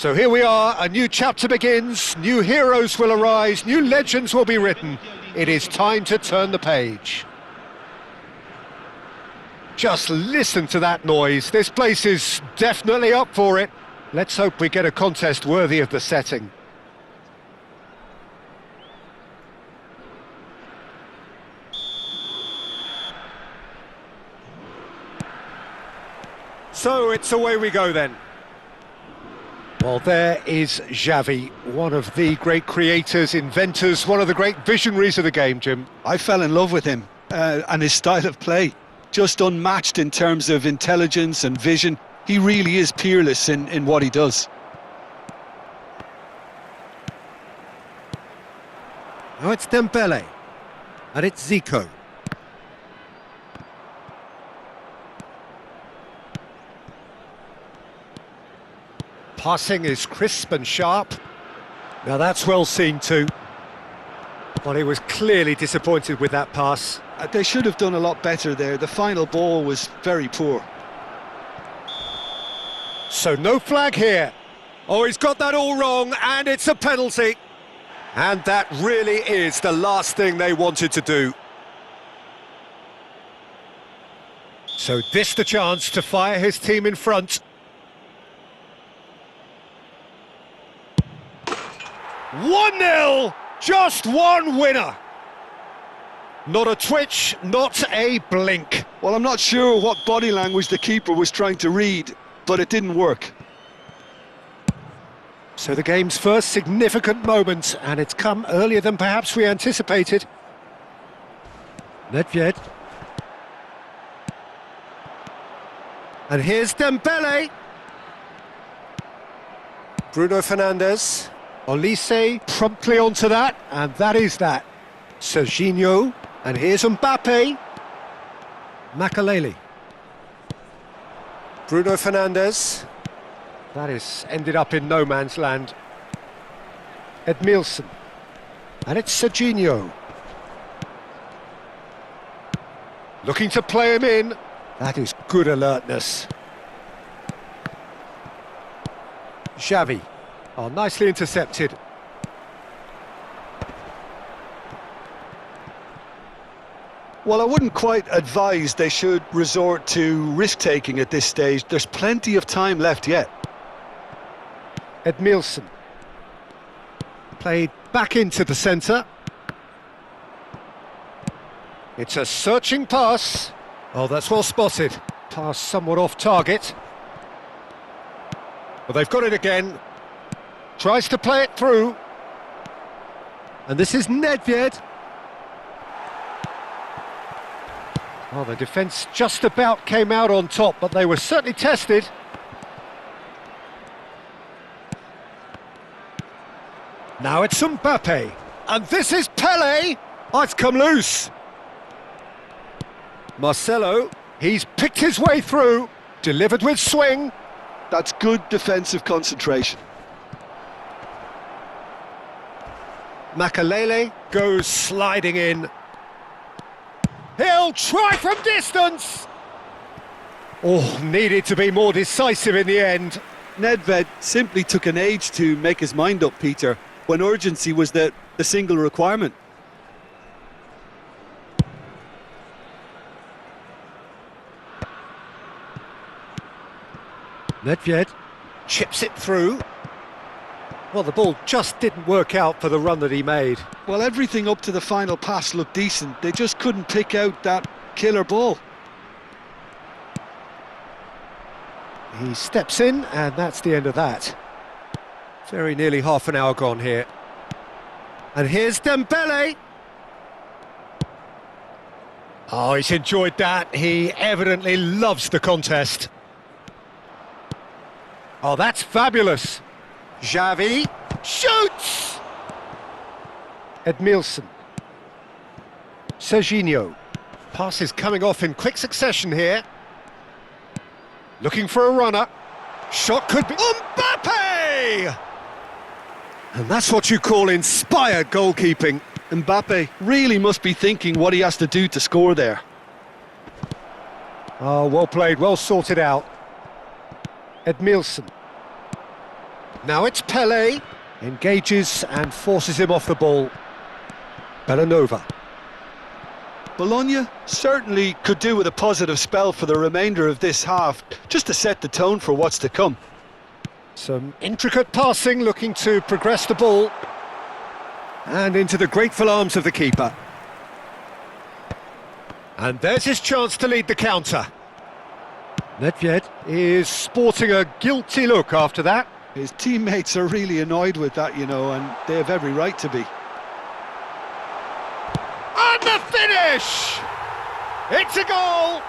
So here we are, a new chapter begins, new heroes will arise, new legends will be written. It is time to turn the page. Just listen to that noise, this place is definitely up for it. Let's hope we get a contest worthy of the setting. So it's away we go then. Well, there is Xavi, one of the great creators, inventors, one of the great visionaries of the game, Jim. I fell in love with him and his style of play. Just unmatched in terms of intelligence and vision. He really is peerless in what he does. Now it's Dembele, and it's Zico. Passing is crisp and sharp. Now that's well seen too. But he was clearly disappointed with that pass. They should have done a lot better there. The final ball was very poor. So no flag here. Oh, he's got that all wrong, and it's a penalty. And that really is the last thing they wanted to do. So this the chance to fire his team in front. 1-0, just one winner. Not a twitch, not a blink. Well, I'm not sure what body language the keeper was trying to read, but it didn't work. So the game's first significant moment, and it's come earlier than perhaps we anticipated. Nedved. And here's Dembele. Bruno Fernandes. Olise promptly onto that, and that is that. Serginho, and here's Mbappe. Makalele. Bruno Fernandes. That has ended up in no man's land. Edmilson. And it's Serginho. Looking to play him in. That is good alertness. Xavi. Oh, nicely intercepted. Well, I wouldn't quite advise they should resort to risk-taking at this stage. There's plenty of time left yet. Edmilson. Played back into the centre. It's a searching pass. Oh, that's well spotted. Pass somewhat off target. Well, they've got it again. Tries to play it through. And this is Nedved. Well, the defence just about came out on top, but they were certainly tested. Now it's Mbappe. And this is Pele. Oh, it's come loose. Marcelo, he's picked his way through. Delivered with swing. That's good defensive concentration. Makalele goes sliding in. He'll try from distance! Oh, needed to be more decisive in the end. Nedved simply took an age to make his mind up, Peter, when urgency was the single requirement. Nedved chips it through. Well, the ball just didn't work out for the run that he made. Well, everything up to the final pass looked decent. They just couldn't pick out that killer ball. He steps in, and that's the end of that. Very nearly half an hour gone here. And here's Dembele. Oh, he's enjoyed that. He evidently loves the contest. Oh, that's fabulous. Xavi shoots! Edmilson. Serginho. Passes coming off in quick succession here. Looking for a runner. Shot could be... Mbappe! And that's what you call inspired goalkeeping. Mbappe really must be thinking what he has to do to score there. Oh, well played, well sorted out. Edmilson. Now it's Pelé. Engages and forces him off the ball. Bellanova. Bologna certainly could do with a positive spell for the remainder of this half, just to set the tone for what's to come. Some intricate passing, looking to progress the ball. And into the grateful arms of the keeper. And there's his chance to lead the counter. Nedved is sporting a guilty look after that. His teammates are really annoyed with that, you know, and they have every right to be. And the finish! It's a goal!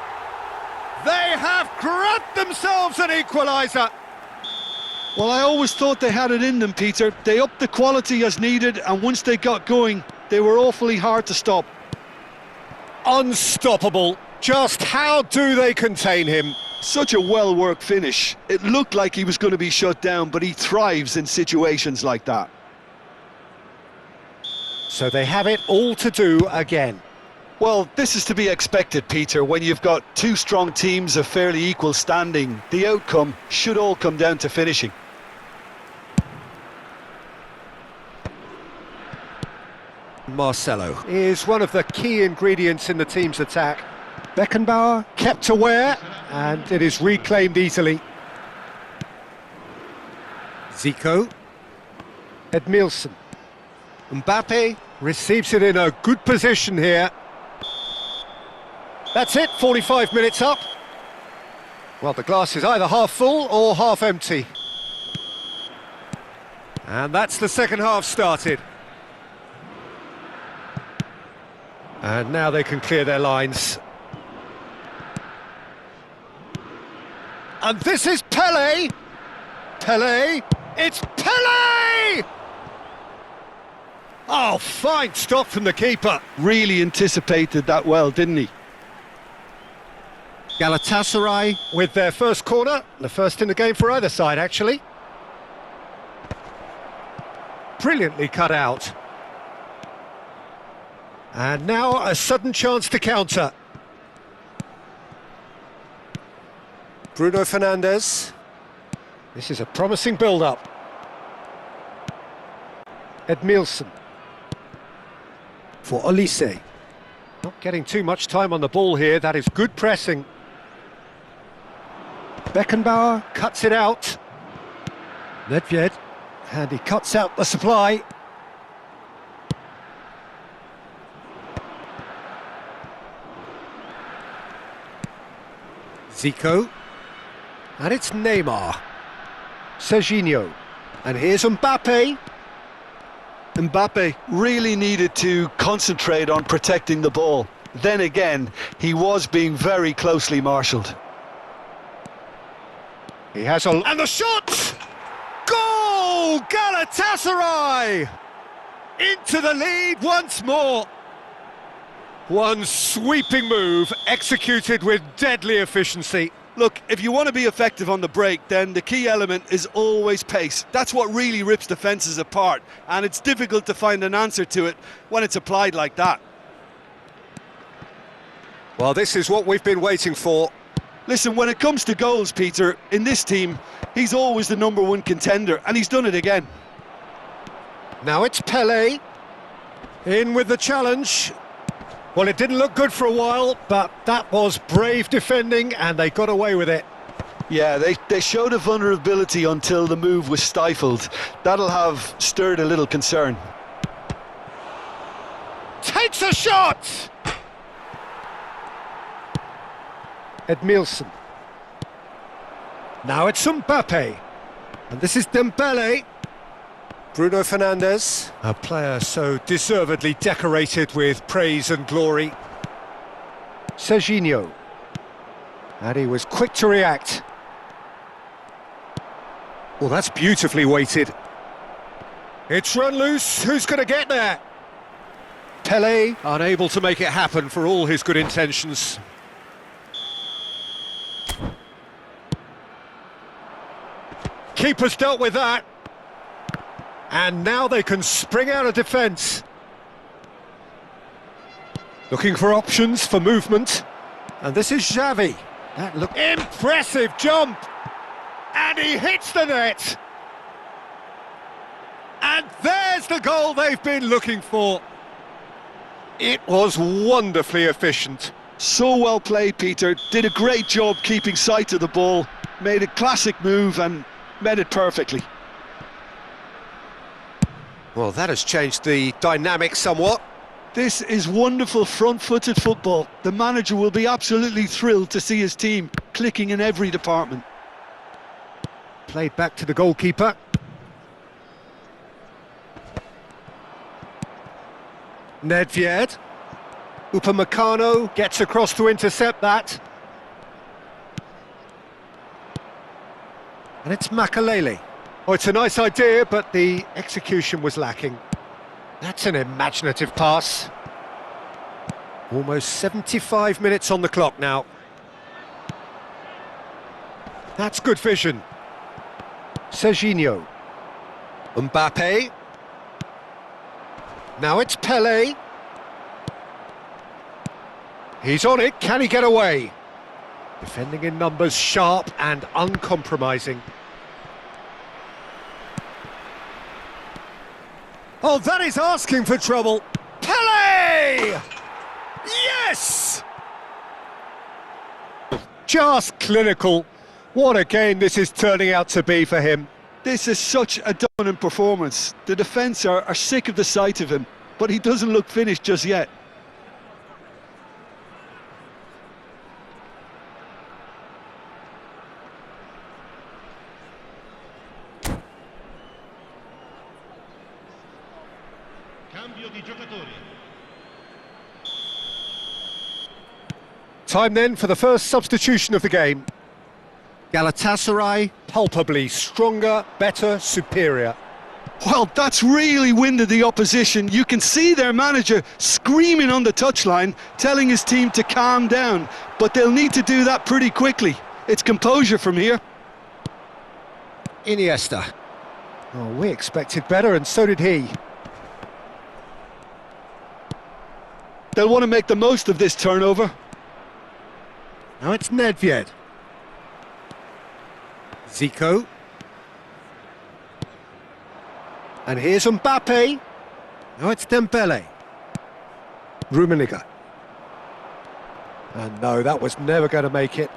They have grabbed themselves an equaliser. Well, I always thought they had it in them, Peter. They upped the quality as needed, and once they got going, they were awfully hard to stop. Unstoppable. Just how do they contain him? Such a well-worked finish. It looked like he was going to be shut down, but he thrives in situations like that. So they have it all to do again. Well, this is to be expected, Peter. When you've got two strong teams of fairly equal standing, the outcome should all come down to finishing. Marcelo is one of the key ingredients in the team's attack. Beckenbauer kept aware, and it is reclaimed easily. Zico. Edmilson. Mbappe receives it in a good position here. That's it, 45 minutes up. Well, the glass is either half full or half empty. And that's the second half started. And now they can clear their lines. And this is Pelé! Pelé! It's Pelé! Oh, fine stop from the keeper. Really anticipated that well, didn't he? Galatasaray with their first corner. The first in the game for either side, actually. Brilliantly cut out. And now a sudden chance to counter. Bruno Fernandes. This is a promising build-up. Edmilson. For Olise. Not getting too much time on the ball here. That is good pressing. Beckenbauer cuts it out. Nedved. And he cuts out the supply. Zico. And it's Neymar. Serginho. And here's Mbappe. Mbappe really needed to concentrate on protecting the ball. Then again, he was being very closely marshalled. He has a... And the shot! Goal! Galatasaray! Into the lead once more. One sweeping move, executed with deadly efficiency. Look, if you want to be effective on the break, then the key element is always pace. That's what really rips defences apart, and it's difficult to find an answer to it when it's applied like that. Well, this is what we've been waiting for. Listen, when it comes to goals, Peter, in this team, he's always the #1 contender, and he's done it again. Now it's Pelé. In with the challenge. Well, it didn't look good for a while, but that was brave defending, and they got away with it. Yeah, they showed a vulnerability until the move was stifled. That'll have stirred a little concern. Takes a shot! Edmilson. Now it's Mbappe. And this is Dembele. Bruno Fernandes, a player so deservedly decorated with praise and glory. Serginho. And he was quick to react. Well, that's beautifully weighted. It's run loose. Who's going to get there? Pelé, unable to make it happen for all his good intentions. Keeper's dealt with that. And now they can spring out of defence. Looking for options for movement. And this is Xavi. That look impressive jump. And he hits the net. And there's the goal they've been looking for. It was wonderfully efficient. So well played, Peter. Did a great job keeping sight of the ball, made a classic move and met it perfectly. Well, that has changed the dynamic somewhat. This is wonderful front-footed football. The manager will be absolutely thrilled to see his team clicking in every department. Played back to the goalkeeper. Nedved. Upamecano gets across to intercept that. And it's Makalele. Oh, it's a nice idea, but the execution was lacking. That's an imaginative pass. Almost 75 minutes on the clock now. That's good vision. Serginho. Mbappe. Now it's Pele. He's on it, can he get away? Defending in numbers, sharp and uncompromising. Oh, that is asking for trouble. Pele! Yes! Just clinical. What a game this is turning out to be for him. This is such a dominant performance. The defence are sick of the sight of him, but he doesn't look finished just yet. Time then for the first substitution of the game. Galatasaray, palpably stronger, better, superior. Well, that's really winded the opposition. You can see their manager screaming on the touchline, telling his team to calm down. But they'll need to do that pretty quickly. It's composure from here. Iniesta. Oh, we expected better, and so did he. They'll want to make the most of this turnover. Now it's Nedved. Zico. And here's Mbappe. Now it's Dembele. Rummenigge. And no, that was never going to make it.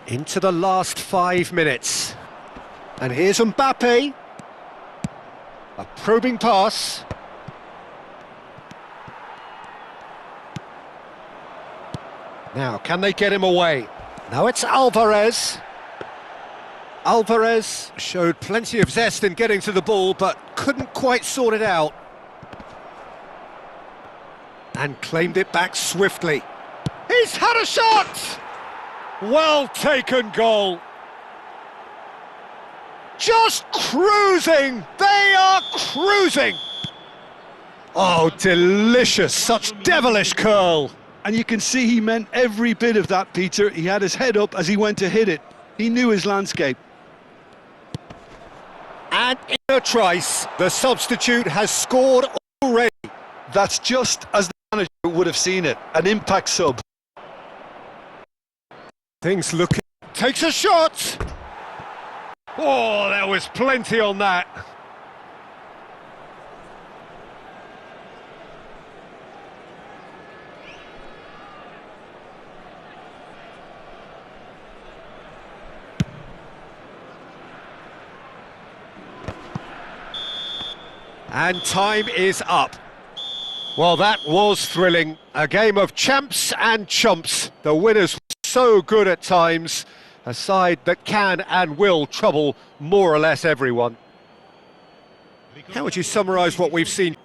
Into the last 5 minutes. And here's Mbappe. A probing pass. Now, can they get him away? Now it's Alvarez. Alvarez showed plenty of zest in getting to the ball, but couldn't quite sort it out. And claimed it back swiftly. He's had a shot! Well taken goal. Just cruising! They are cruising! Oh, delicious, such devilish curl. And you can see he meant every bit of that, Peter. He had his head up as he went to hit it. He knew his landscape. And in a trice, the substitute has scored already. That's just as the manager would have seen it. An impact sub. Things looking... Takes a shot! Oh, there was plenty on that. And time is up. Well, that was thrilling. A game of champs and chumps. The winners were so good at times. A side that can and will trouble more or less everyone. How would you summarise what we've seen?